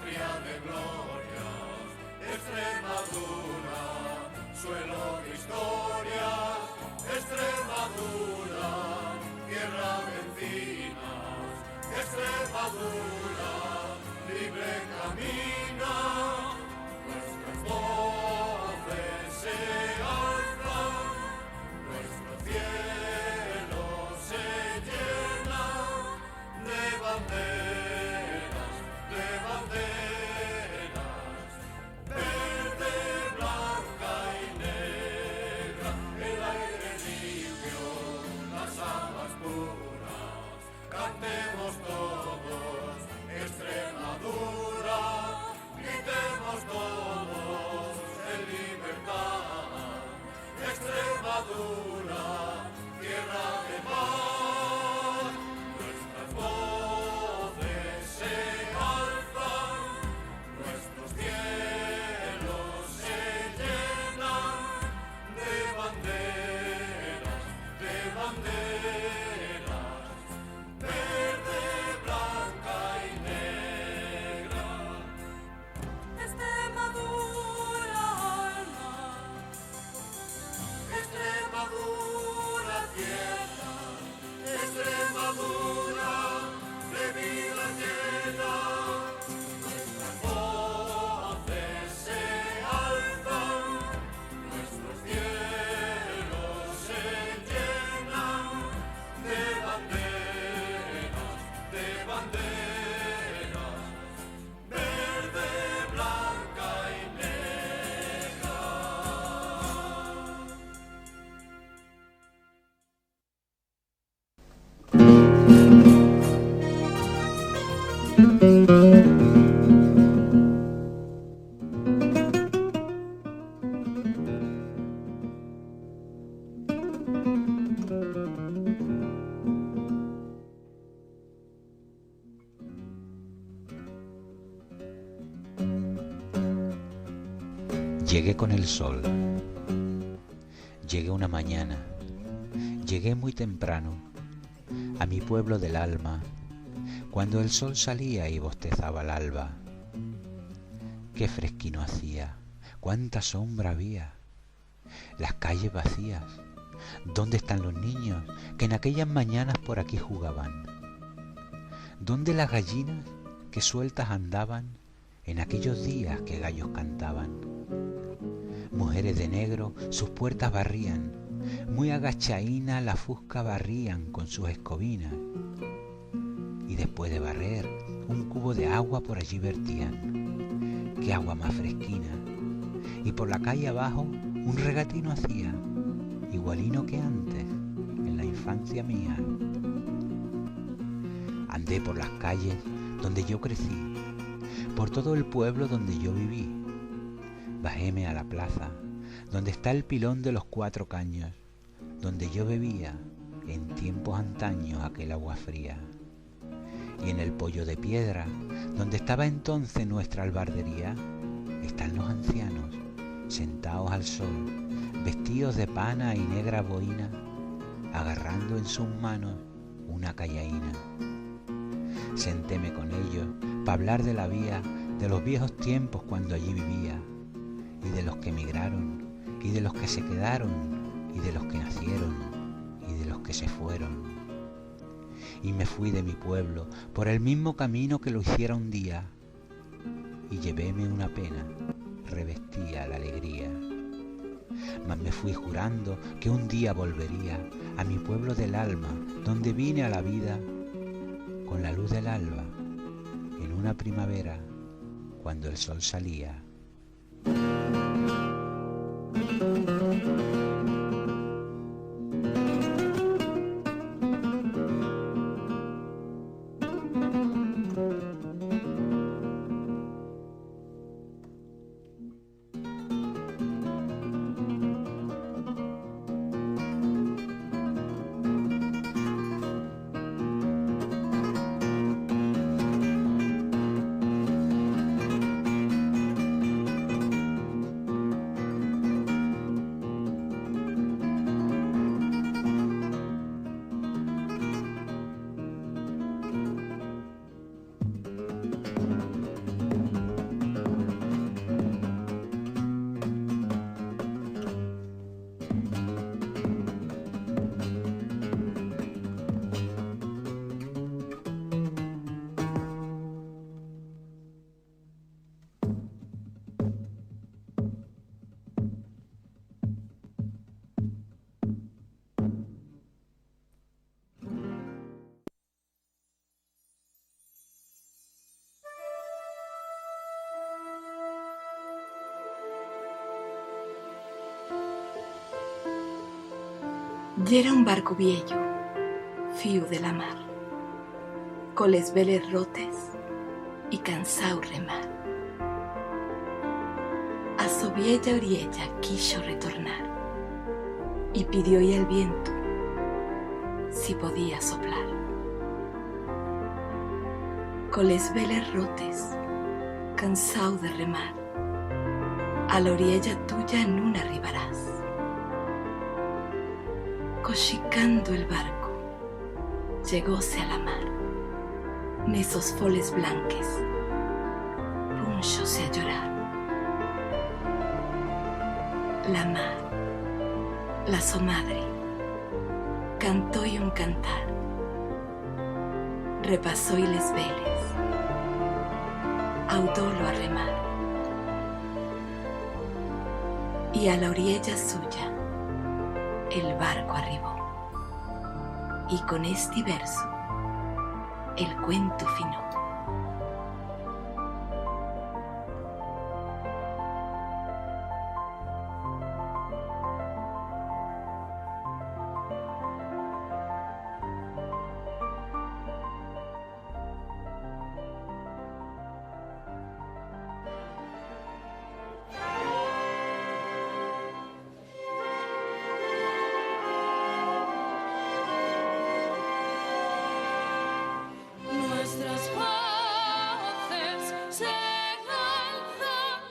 patria de glorias, Extremadura, suelo de historias, Extremadura, tierra de encinas, Extremadura, libre camina, nuestras voces se alzan, nuestro cielo se llena de banderas, verde, blanca y negra, el aire limpio, las aguas puras, cantemos todos, Extremadura, gritemos todos en libertad, Extremadura, tierra de paz, nuestras voces se alzan, nuestros cielos se llenan de banderas, verde, blanca y negra. Extremadura alma, Extremadura tierra, Extremadura de vida llena, nuestras voces se alzan, nuestros cielos se llenan de banderas, verde, blanca y negra. Llegué con el sol, llegué una mañana, llegué muy temprano a mi pueblo del alma, cuando el sol salía y bostezaba el alba. Qué fresquino hacía, cuánta sombra había, las calles vacías. ¿Dónde están los niños que en aquellas mañanas por aquí jugaban? ¿Dónde las gallinas que sueltas andaban en aquellos días que gallos cantaban? Mujeres de negro sus puertas barrían, muy agachaína la fusca barrían con sus escobinas, y después de barrer un cubo de agua por allí vertían. Qué agua más fresquina. Y por la calle abajo un regatino hacía, igualino que antes, en la infancia mía. Andé por las calles donde yo crecí, por todo el pueblo donde yo viví. Bajéme a la plaza, donde está el pilón de los 4 caños, donde yo bebía en tiempos antaños aquel agua fría. Y en el Pollo de Piedra, donde estaba entonces nuestra albardería, están los ancianos, sentados al sol, vestidos de pana y negra boina, agarrando en sus manos una callaína. Sentéme con ellos para hablar de la vía, de los viejos tiempos cuando allí vivía, y de los que emigraron, y de los que se quedaron, y de los que nacieron, y de los que se fueron. Y me fui de mi pueblo por el mismo camino que lo hiciera un día, y llevéme una pena, revestía la alegría. Mas me fui jurando que un día volvería a mi pueblo del alma, donde vine a la vida con la luz del alba, en una primavera, cuando el sol salía. Yera un barco viejo, fiu de la mar, con les veles rotes y cansao remar. A su viella oriella quiso retornar y pidió al viento si podía soplar. Con les veles rotes, cansao de remar, a la oriella tuya nun arribarás. Coxicando el barco, llegóse a la mar, nesos foles blanques, punxóse a llorar. La mar, la so madre, cantó y un cantar, repasó y les veles, audólo a remar. Y a la oriella suya el barco arribó, y con este verso el cuento finó. Nuestras voces se alzan,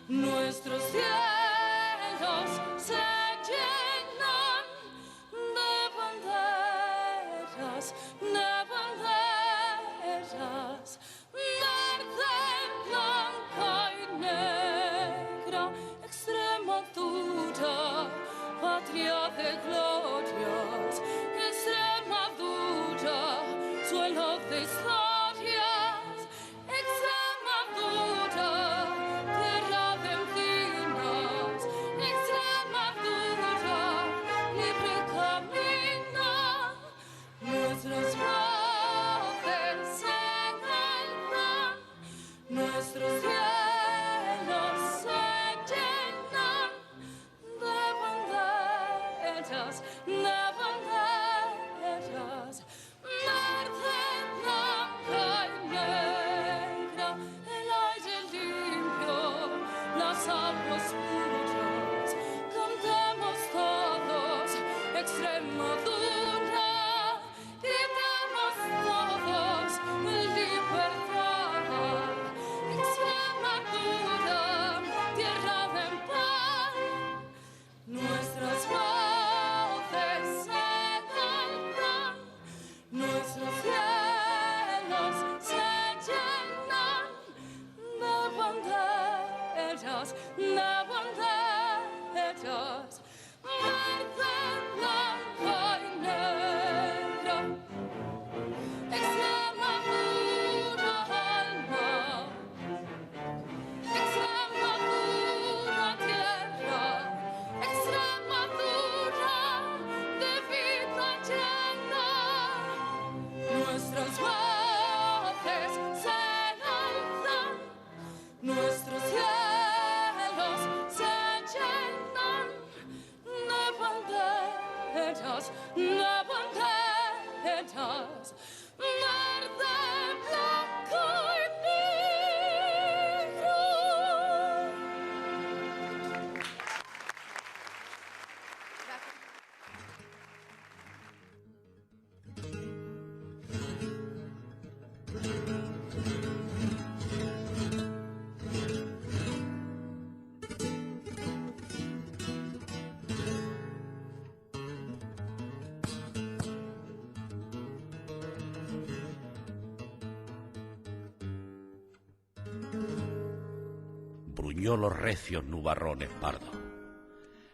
nuestros cielos se llenan de banderas, verde, blanca y negra, Extremadura, patria de glorias, Extremadura, suelo de historias, Extremadura, tierra de encinas, Extremadura, libre camina, nuestras voces se alzan, nuestros cielos se llenan de banderas, verde, blanca y negra, el aire limpio, las aguas puras, cantemos todos, Extremadura, gritemos todos, libertad, Extremadura, tierra de paz, nuestras voces se alzan, nuestros cielos se llenan de banderas, verde, blanca y negra, Extremadura alma, Extremadura tierra, Extremadura de vida llena. Nuestras voces se alzan, nuestros cielos se llenan de banderas, verde, blanco y negro. Bruñó los recios nubarrones pardos,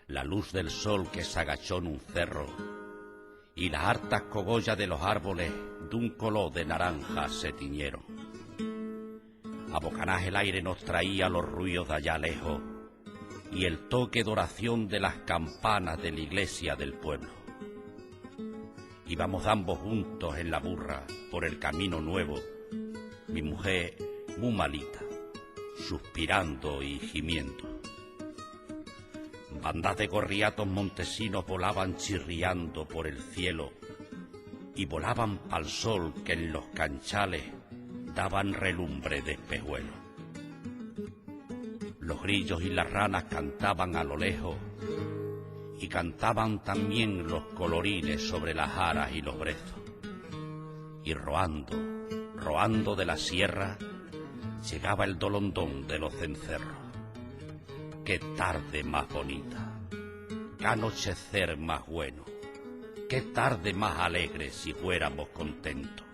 la luz del sol que se agachó en un cerro, y las hartas cogollas de los árboles d'un color de naranja se tiñeron. A bocanás el aire nos traía los ruidos de allá lejos y el toque de oración de las campanas de la iglesia del pueblo. Íbamos ambos juntos en la burra por el camino nuevo, mi mujer muy malita, suspirando y gimiendo. Bandas de gorriatos montesinos volaban chirriando por el cielo y volaban pa'l sol que en los canchales daban relumbre de espejuelo. Los grillos y las ranas cantaban a lo lejos y cantaban también los colorines sobre las aras y los brezos. Y roando de la sierra, llegaba el dolondón de los cencerros. ¡Qué tarde más bonita! ¡Qué anochecer más bueno! ¡Qué tarde más alegre si fuéramos contentos!